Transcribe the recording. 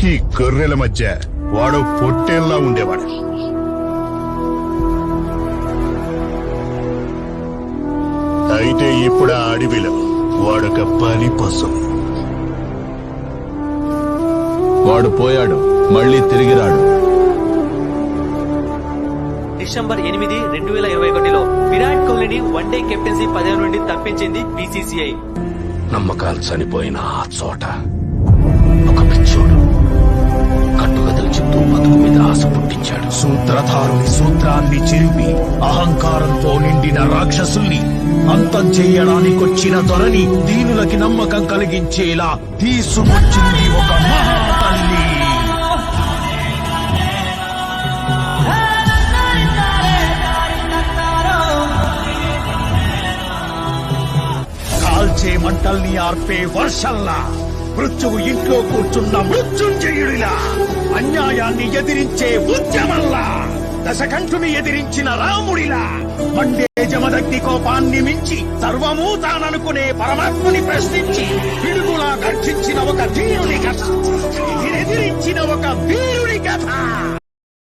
ఈ గొర్రెల మధ్య వాడు పొట్టేల్లా ఉండేవాడు. అయితే ఇప్పుడు ఆ అడవిలో వాడొక పని పశువు. వాడు పోయాడు, మళ్ళీ తిరిగి రాడు. డిసెంబర్ 8, 2021లో విరాట్ కోహ్లీని వన్డే కెప్టెన్సీ పదవి నుండి తప్పించింది బీసీసీఐ. నమ్మకాలు చనిపోయిన ఆ చోట ఒక పిచ్చోడు కట్టుకథలు చెప్తూ బతుకు మీద ఆశ పుట్టించాడు. సూత్రధారుని సూత్రాన్ని చెరిపి అహంకారంతో నిండిన రాక్షసుల్ని అంతం చెయ్యడానికొచ్చిన దొరని దీనులకి నమ్మకం కలిగించేలా తీసుకొచ్చింది ఒక మహాతల్లి. కాల్చే మంటల్ని ఆర్పే వర్షంలా, మృత్యువు ఇంట్లో కూర్చున్న మృత్యుంజయుడిలా, అన్యాయాన్ని ఎదిరించే ఉద్యమంలా, దశకంఠుని ఎదిరించిన రాముడిలా, మండే జమదగ్ని కోపాన్ని మించి సర్వమూ తాననుకునే పరమాత్మని ప్రశ్నించి పిడుగులా గర్జించిన ఒక ధీరుని కథ.